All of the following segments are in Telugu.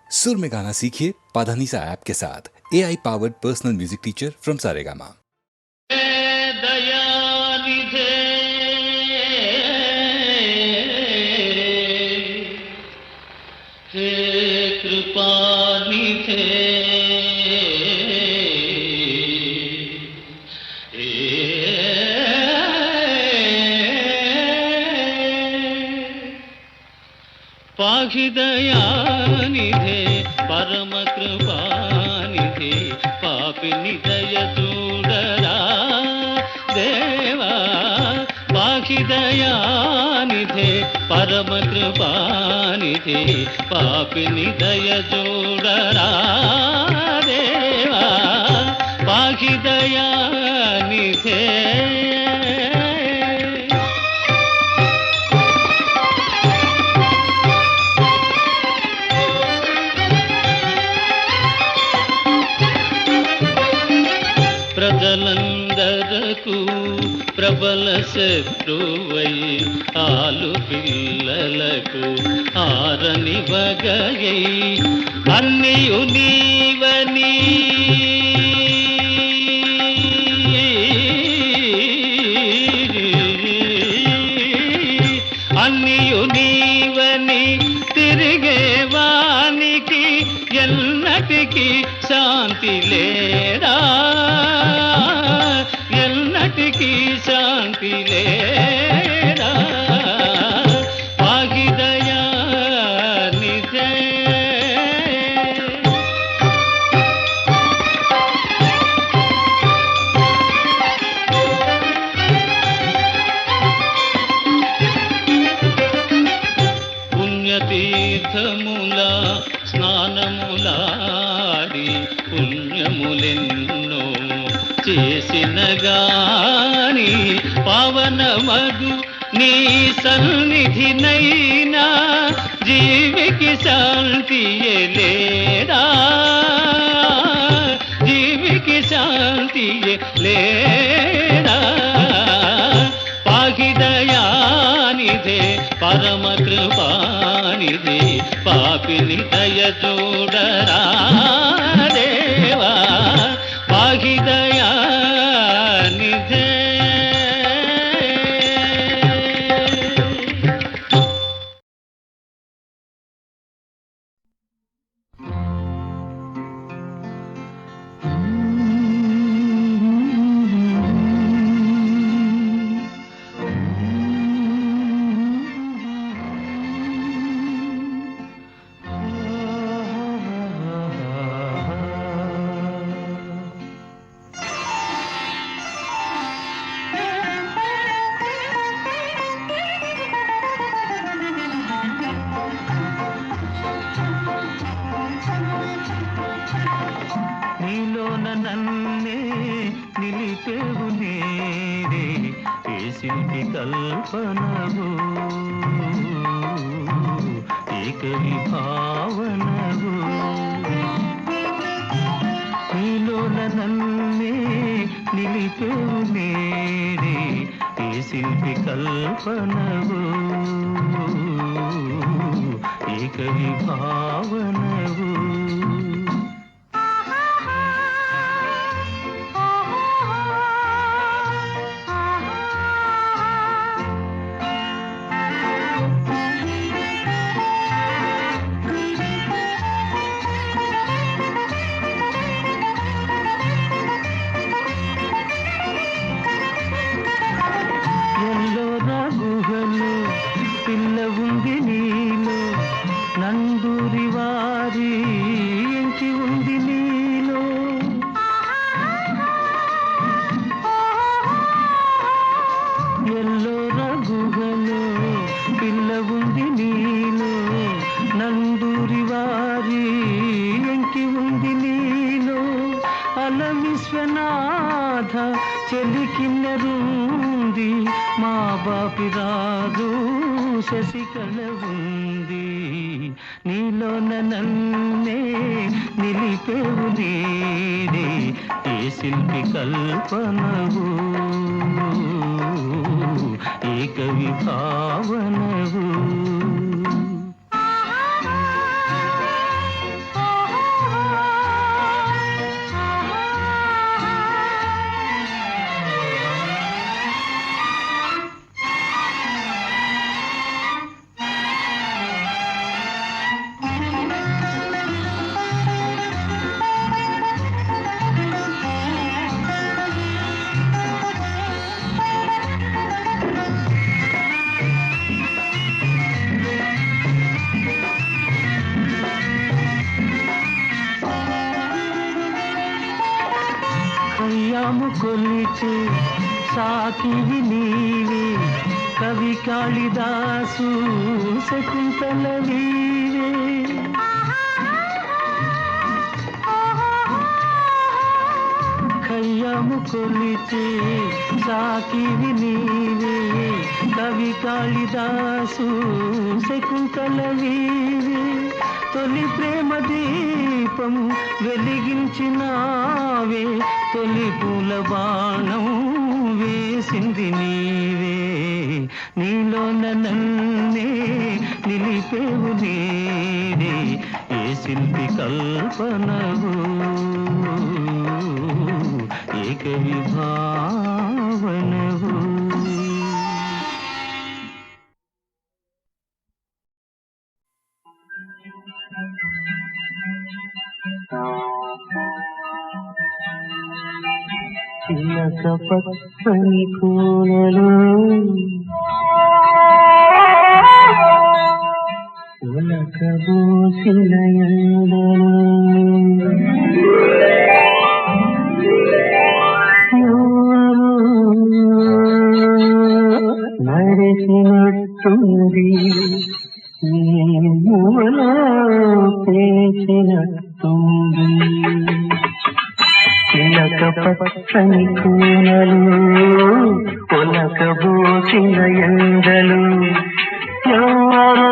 सुर में गाना सीखिए पाधानीसा ऐप के साथ। AI powered personal music teacher from Saregama. दयानिधे हे कृपानिधे पाहि दयानिधे परम कृपानिधे पापिनि दय చూడరా देवा पाहि दयानिधे परम कृपानिधे पापिनि दय చూడరా देवा पाहि दयानिधे ప్రజలందరకు ప్రబల శత్రువై ఆలు పిల్లలకు ఆరని వగయై అన్నియు నీవని అన్నియు నీవని తిరిగేవానికి ఎన్నటికి శాంతి లేరా ఎన్నటికి శాంతి లేరా పాగి దయానిధే పుణ్యతీర్థముల స్నానములాడి పుణ్యములెన్నో చేసిన గాని పవనమగు నీ సన్నిధినైనా జీవికి శాంతి లేడా జీవికి శాంతి లేడా పాగి దయానిధే పరమ కృపానిధే పాపిని దయ చూడరా దేవా పాగి దయానిధే నన్నే నిలిపేవు నేరే ఏ శిల్పి కల్పనవు ఏక విభావనవు నీలోన నన్నే నిలిపేవు నేరే ఏ శిల్పి కల్పనవు ఏక విభావనవు పిల్ల ఉంది నీలో నందూరి వారి ఎంకి ఉంది నీలో ఎల్లోరా గుహలో పిల్ల ఉంది నీలో నందూరి వారి ఎంకి ఉంది నీలో అల విశ్వనాథ చెలికిన్నరుంది మా బాపి రాదు శశికళ ఉంది నీలోన నన్నే నిలిపేవు నీరే ఏ శిల్పి కల్పనవు ఏక విభావనవు కయ్యాము కొలిచే సాకివి నీవే, కవి కాళిదాసు శకుంతల నీవే. కయ్యాము కొలిచే సాకివి నీవే, కవి కాళిదాసు శకుంతల నీవే. తొలి ప్రేమ దీపం వెలిగించినావే, తొలి పూల బాణం వేసింది నీవే. నీలోన నన్నే నిలిపేవు నీవే, ఏ శిల్పి కల్పనవు ఏక విభావనవు. చిలక పచ్చని కూనలు ఉలక బోసిన ఎండలు, నడిచినట్టుంది మూవలో పేచినట్టుంది. చిలక పచ్చని కూనలు ఉలక బోసిన ఎండలు, ఎవరో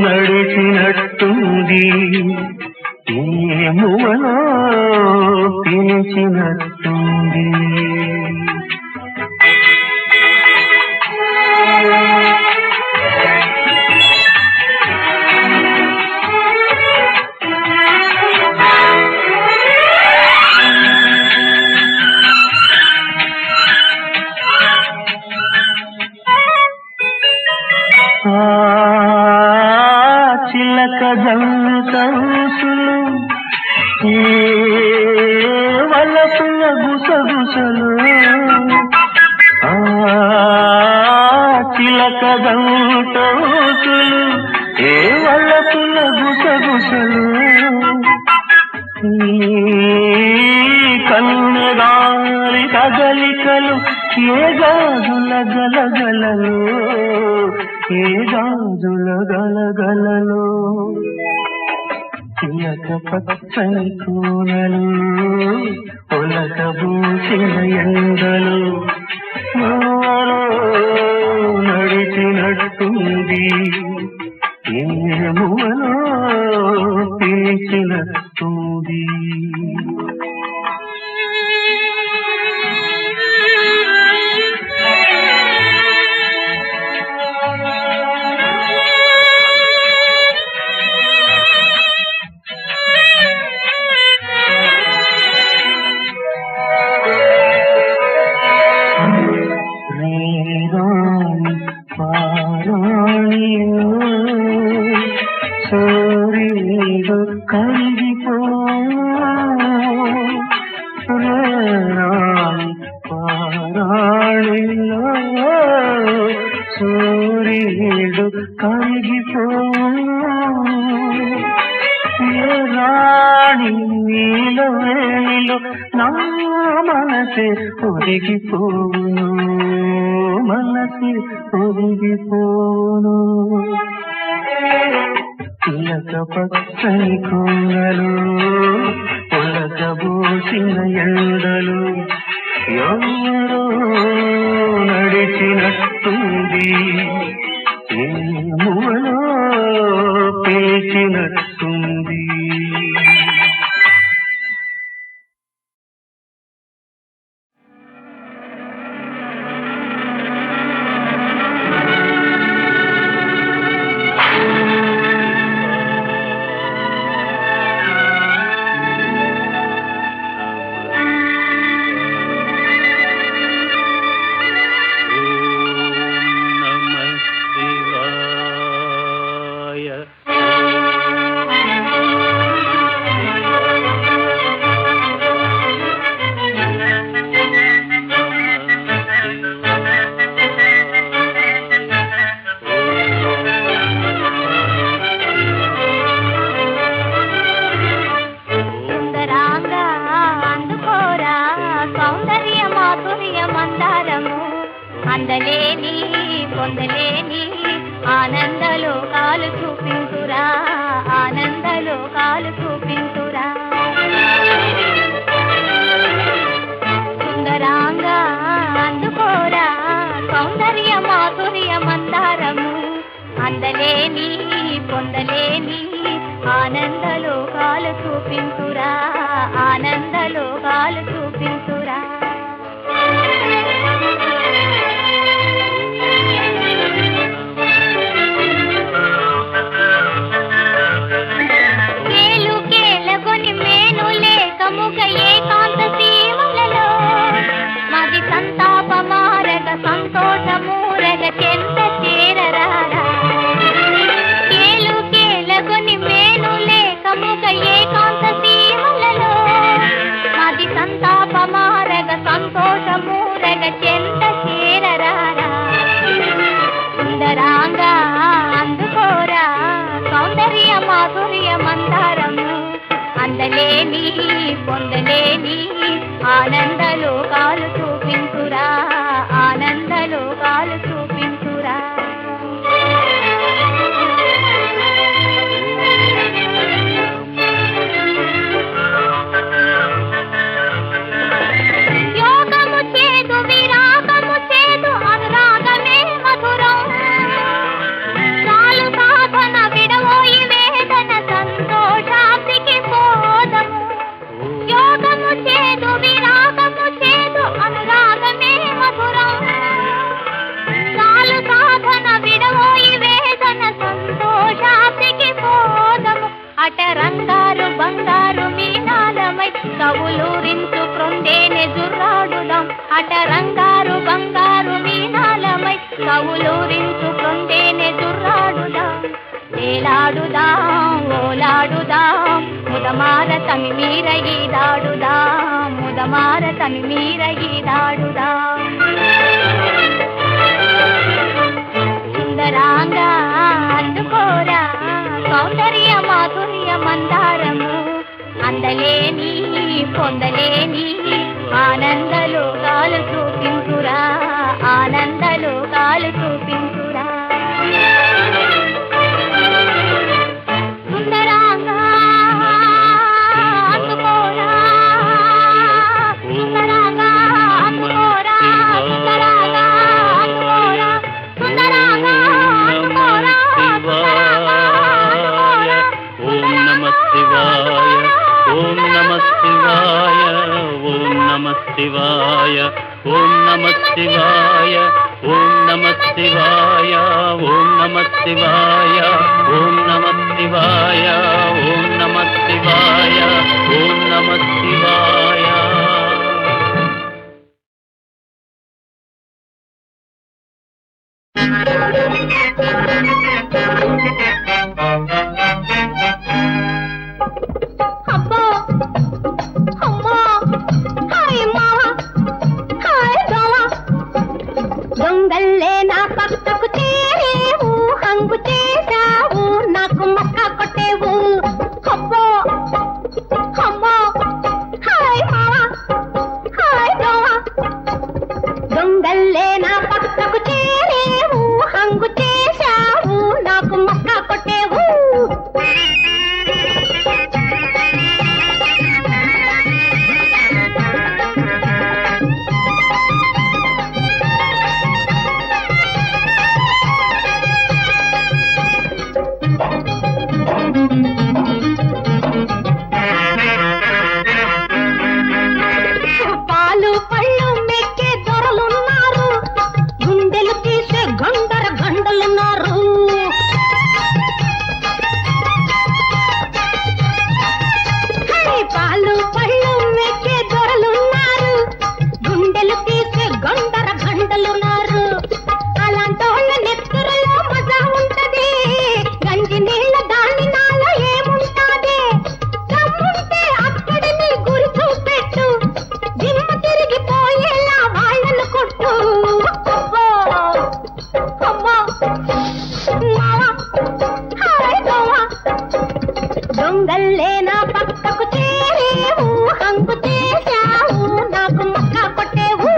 నడిచినట్టుంది మూవలో పిలిచినట్టుంది. చిలక జంటలు వలపుల గుసగుసలు, చిలక జంటలు వలపుల గుసగుసలు, కన్నగాలి కదలికలు ఏ గాజుల గలగలలో, ఏ గాజుల గలగలలో. చిలక పచ్చని కూనలు ఉలక బూసిన ఎండలు, నడిచినట్టుంది ఏమువలో పిలిచినట్టుంది. సూర్యుడు కరిగిపో పారాణిలో, సూర్యుడు కరిగిపో రాణి నీల వేళ నా మనసే ఒదిగిపోను, మనసే ఒదిగిపోను. చిలక పచ్చని కూనలు ఉలక బోసిన ఎండలు, ఎవరో నడిచినట్టుంది ఏమువలో పేచినట్టుంది. అందలేని పొందలేని ఆనందలోకాలు చూపించురా, ఆనందలోకాలు చూపించురా. కేలుకేలగొని మేను లేకముగ ఏకాంత సీమలలో మది సంతాపమారగ సంతోషమూరగ చెంత చేరరారా. కేలుకేలగొని మేను లేకముగ ఏకాంత సీమలలో మది సంతాపమారగ సంతోషమూరగ చెంత చేరరారా. సుందరాంగా అందుకోరా సౌందర్య మాధుర్య మందారము, అందలేని పొందలేని ఆనందలోకాలు చూపించురా, ఆనందలోకాలు చూపించురా. యోగము చేదు విరాగము చేదు అనురాగమే మధురం, చాలు సాధన విడవోయి వేదన సంతోషాబ్దికి పోదము. యోగము చేదు విరాగము చేదు అనురాగమే మధురం, చాలు సాధన విడవోయి వేదన సంతోషాబ్దికి పోదము. అటరంగారు బంగారు మీనాలమై కవులూరించు క్రొండేనే జుర్రాడుదాం. అటరంగారు బంగారు మీనాలమై కవులూరించు క్రొండేనే జుర్రాడుదాం. ఏలాడుదాం ఓలాడుదాం ముదమార తమి మీర ఈదాడుదాం, ముదమార తమి మీర ఈదాడుదాం. సుందరాంగా అందుకోరా సౌందర్య మాధుర్య మందారము, అందలేని పొందలేని ఆనందలోకాలు చూపించురా, ఆనందలోకాలు చూపించురా. సుందరాంగా అందుకోరా, సుందరాంగా అందుకోరా, సుందరాంగా అందుకోరా, సుందరాంగా అందుకోరా, ఓం నమ శివాయ, ఓం నమ శివాయ, ఓం నమ శివాయ, ఓం నమ శివాయ, ఓం నమ శివాయ, ఓం నమ శివాయ, ఓం నమ శివాయ, ఓం నమ శివాయ, ఓం నమ శివాయ. అబ్బా అమ్మా హాయ్ మావా హాయ్ బావా, దొంగల్లే నా పక్కకు చేరేవు, హంగు చేశావు నాకు మక్క కొట్టేవు. అబ్బా అమ్మా హాయ్ మావా హాయ్ బావా, దొంగల్లే నా పక్కకు చేరేవు, హంగు చేశావు నాకు మక్క కొట్టేవు. పాలు పళ్ళు మెక్కే దొరలున్నారు, గుండెలు తీసే గండర గండలున్నారు. పాలు పళ్ళు మెక్కే దొరలున్నారు, గుండెలు తీసే గండర గండలున్నారు. అలాంటోళ్ళ నెత్తురులో మజా ఉంటది, గంజి నీళ్ళ దాని నాలో ఏముంటాది. దమ్ముంటే అక్కడి నీ గురి చూపెట్టు, దిమ్మ తిరిగిపోయేలా వాళ్ళను కొట్టు. అబ్బో అమ్మా మావా హాయ్ బావా, దొంగల్లే నా పక్కకు చేరేవు, హంగు చేశావు నాకు మక్క కొట్టేవు.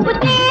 ఊహంకు చేరావు